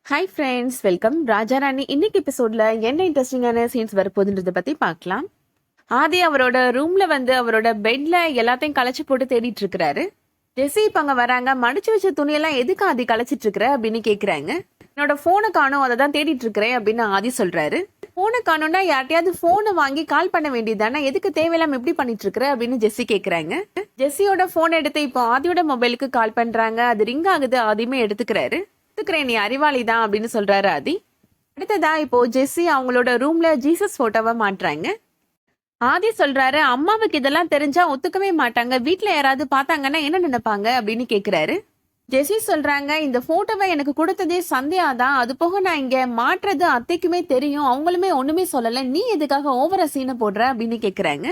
Hi friends, welcome. Raja Rani இன்னைக்கு எபிசோட்ல என்ன இன்ட்ரெஸ்டிங்கான சீன்ஸ் வரப்போகுதுன்றதை பத்தி பார்க்கலாம். ஆதி அவரோட ரூம்ல அவரோட பெட்ல எல்லாத்தையும் களைச்சு போட்டு தேடிட்டு இருக்கிறாரு. ஜெஸி இப்ப அங்க வராங்க. மடிச்சு வச்ச துணியெல்லாம் எதுக்கு ஆதி களைச்சிட்டு இருக்கிற அப்படின்னு கேக்குறாங்க. என்னோட போனை காணும், அதை தான் தேடிட்டு இருக்கிறேன் அப்படின்னு ஆதி சொல்றாரு. போனை காணும்னா யார்ட்டையாவது போனை வாங்கி கால் பண்ண வேண்டியதானே, எதுக்கு தேவையில்லாம எப்படி பண்ணிட்டு இருக்கிற அப்படின்னு ஜெஸி கேக்குறாங்க. ஜெஸியோட போன் எடுத்து இப்போ ஆதியோட மொபைலுக்கு கால் பண்றாங்க. அது ரிங் ஆகுது. ஆதியுமே எடுத்துக்கிறாரு. நீ அறிவாளி தான் அப்படின்னு சொல்றாரு ஆதி. அடுத்ததா இப்போ ஜெஸ்ஸி அவங்களோட ரூம்ல ஜீசஸ் போட்டோவை மாட்டுறாங்க. ஆதி சொல்றாரு, அம்மாவுக்கு இதெல்லாம் தெரிஞ்சா ஒத்துக்கவே மாட்டாங்க, வீட்டுல யாராவது பார்த்தாங்கன்னா என்ன நினைப்பாங்க அப்படின்னு கேக்குறாரு. ஜெஸ்ஸி சொல்றாங்க, இந்த போட்டோவை எனக்கு கொடுத்ததே சந்தியா தான், அது போக நான் இங்க மாற்றுறது அத்தைக்குமே தெரியும், அவங்களுமே ஒண்ணுமே சொல்லல, நீ எதுக்காக ஓவரா சீனை போடுற அப்படின்னு கேக்குறாங்க.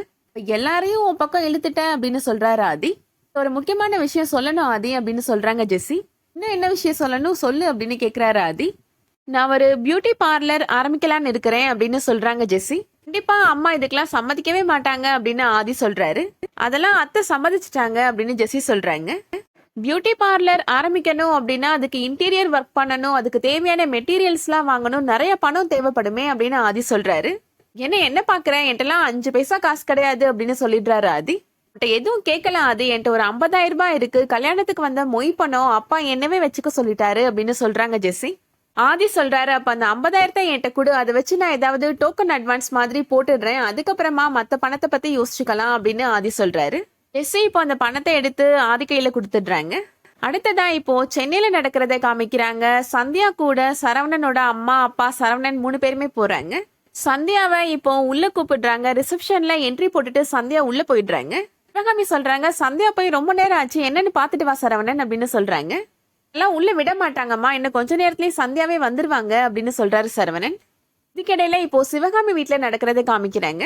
எல்லாரையும் உன் பக்கம் இழுத்துட்ட அப்படின்னு சொல்றாரு ஆதி. ஒரு முக்கியமான விஷயம் சொல்லணும் ஆதி அப்படின்னு சொல்றாங்க ஜெஸ்ஸி. இன்னும் என்ன விஷயம் சொல்லணும் சொல்லு அப்படின்னு கேக்குறாரு ஆதி. நான் ஒரு பியூட்டி பார்லர் ஆரம்பிக்கலான்னு இருக்கிறேன் அப்படின்னு சொல்றாங்க ஜெஸ்ஸி. கண்டிப்பா அம்மா இதுக்கெல்லாம் சம்மதிக்கவே மாட்டாங்க அப்படின்னு ஆதி சொல்றாரு. அதெல்லாம் அத்தை சம்மதிச்சிட்டாங்க அப்படின்னு ஜெஸ்ஸி சொல்றாங்க. பியூட்டி பார்லர் ஆரம்பிக்கணும் அப்படின்னா அதுக்கு இன்டீரியர் ஒர்க் பண்ணணும், அதுக்கு தேவையான மெட்டீரியல்ஸ் எல்லாம் வாங்கணும், நிறைய பணம் தேவைப்படுமே அப்படின்னு ஆதி சொல்றாரு. என்ன பாக்குறேன், என்கிட்டலாம் 5 பைசா காசு கிடையாது அப்படின்னு சொல்லிடுறாரு ஆதி. எதுவும் கேட்கலாம், அது என்கிட்ட ஒரு 50,000 ரூபாய் இருக்கு, கல்யாணத்துக்கு வந்த மொய் பணம் அப்பா என்னவே வச்சுக்க சொல்லிட்டாரு அப்படின்னு சொல்றாங்க ஜெஸ்ஸி. ஆதி சொல்றாரு, அப்ப அந்த 50,000 என்கிட்ட கொடு, அதை வச்சு நான் ஏதாவது டோக்கன் அட்வான்ஸ் மாதிரி போட்டுடுறேன், அதுக்கப்புறமா மத்த பணத்தை பத்தி யோசிச்சுக்கலாம் அப்படின்னு ஆதி சொல்றாரு. ஜெஸ்ஸி இப்போ அந்த பணத்தை எடுத்து ஆதி கையில கொடுத்துடுறாங்க. அடுத்ததா இப்போ சென்னையில நடக்கிறத காமிக்கிறாங்க. சந்தியா கூட சரவணனோட அம்மா அப்பா சரவணன் 3 பேருமே போறாங்க. சந்தியாவை இப்போ உள்ள கூப்பிடுறாங்க. ரிசப்ஷன்ல என்ட்ரி போட்டுட்டு சந்தியா உள்ள போயிடுறாங்க. சிவகாமி சொல்றாங்க, சந்தியா போய் ரொம்ப நேரம் ஆச்சு, என்னன்னு பாத்துட்டு வா சரவணன் அப்படின்னு சொல்றாங்க. எல்லாம் உள்ள விட மாட்டாங்கம்மா, இன்னும் கொஞ்ச நேரத்திலேயே சந்தியாவே வந்துருவாங்க அப்படின்னு சொல்றாரு சரவணன். இதுக்கிடையில இப்போ சிவகாமி வீட்டுல நடக்கிறத காமிக்கிறாங்க.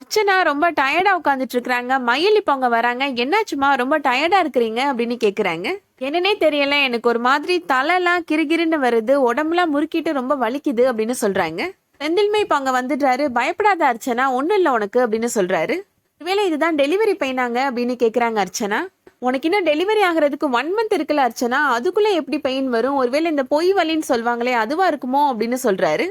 அர்ச்சனா ரொம்ப டயர்டா உட்காந்துட்டு இருக்காங்க. மயில் இப்போ அவங்க வராங்க. என்னாச்சுமா, ரொம்ப டயர்டா இருக்கிறீங்க அப்படின்னு கேக்குறாங்க. என்னன்னே தெரியல, எனக்கு ஒரு மாதிரி தலைலாம் கிருகிருன்னு வருது, உடம்புலாம் முறுக்கிட்டு ரொம்ப வலிக்குது அப்படின்னு சொல்றாங்க. செந்தில்மே இப்போ அங்க வந்துடுறாரு. பயப்படாத அர்ச்சனா, ஒண்ணும் இல்ல உனக்கு அப்படின்னு சொல்றாரு. ஒருவேளை இதுதான் டெலிவரி பெயினாங்க அப்படின்னு கேக்குறாங்க அர்ச்சனா. உனக்கு இன்னும் டெலிவரி ஆகிறதுக்கு 1 மந்த் இருக்குல்ல அர்ச்சனா, அதுக்குள்ள எப்படி பெயின் வரும், ஒருவேளை இந்த பொய் வலின்னு சொல்லுவாங்களே அதுவா இருக்குமோ அப்படின்னு சொல்றாரு.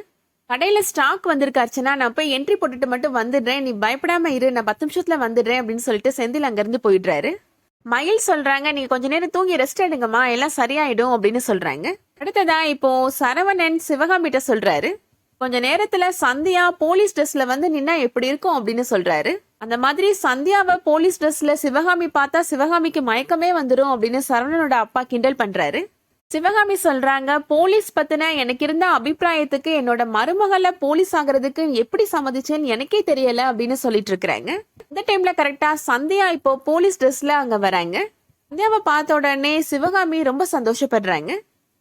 கடையில ஸ்டாக் வந்திருக்கு அர்ச்சனா, நான் போய் என்ட்ரி போட்டுட்டு மட்டும் வந்துடுறேன், நீ பயப்படாம இரு, நான் 10 நிமிஷத்துல வந்துடுறேன் அப்படின்னு சொல்லிட்டு செந்தில் அங்கிருந்து போயிடுறாரு. மயில் சொல்றாங்க, நீங்க கொஞ்ச நேரம் தூங்கி ரெஸ்ட் எடுங்கம்மா, எல்லாம் சரியாயிடும் அப்படின்னு சொல்றாங்க. அடுத்ததா இப்போ சரவணன் சிவகாமிட்ட சொல்றாரு, கொஞ்ச நேரத்துல சந்தியா போலீஸ் ட்ரெஸ்ல நின்னா எப்படி இருக்கும் அப்படின்னு சொல்றாரு. அந்த மாதிரி சந்தியாவை போலீஸ் ட்ரெஸ்ல சிவகாமி பார்த்தா சிவகாமிக்கு மயக்கமே வந்துடும் அப்படின்னு சரவணனோட அப்பா கிண்டல் பண்றாரு. சிவகாமி சொல்றாங்க, போலீஸ் பத்தின எனக்கு இருந்த அபிப்பிராயத்துக்கு என்னோட மருமகளை போலீஸ் ஆகிறதுக்கு எப்படி சம்மதிச்சேன்னு எனக்கே தெரியல அப்படின்னு சொல்லிட்டு இருக்கிறாங்க. இந்த டைம்ல கரெக்டா சந்தியா இப்போ போலீஸ் ட்ரெஸ்ல அங்க வராங்க. சந்தியாவை பார்த்த உடனே சிவகாமி ரொம்ப சந்தோஷப்படுறாங்க.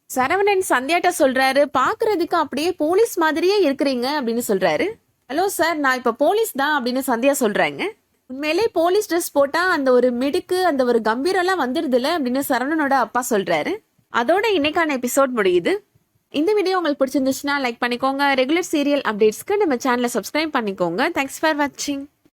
சரவணன் சந்தியாட்ட சொல்றாரு, பாக்குறதுக்கு அப்படியே போலீஸ் மாதிரியே இருக்கிறீங்க அப்படின்னு சொல்றாரு. ஹலோ சார், நான் இப்ப போலீஸ் தான் அப்படின்னு சந்தியா சொல்றாங்க. உண்மையிலே போலீஸ் ட்ரெஸ் போட்டா அந்த ஒரு மிடுக்கு, அந்த ஒரு கம்பீரம் வந்துருதுல அப்படின்னு சரவணனோட அப்பா சொல்றாரு. அதோட இன்னைக்கான எபிசோட் முடியுது. இந்த வீடியோ உங்களுக்கு பிடிச்சிருந்துச்சுன்னா லைக் பண்ணிக்கோங்க. ரெகுலர் சீரியல் அப்டேட்ஸ்க்கு நம்ம சேனலை சப்ஸ்கிரைப் பண்ணிக்கோங்க. தேங்க்ஸ் ஃபார் வாட்சிங்.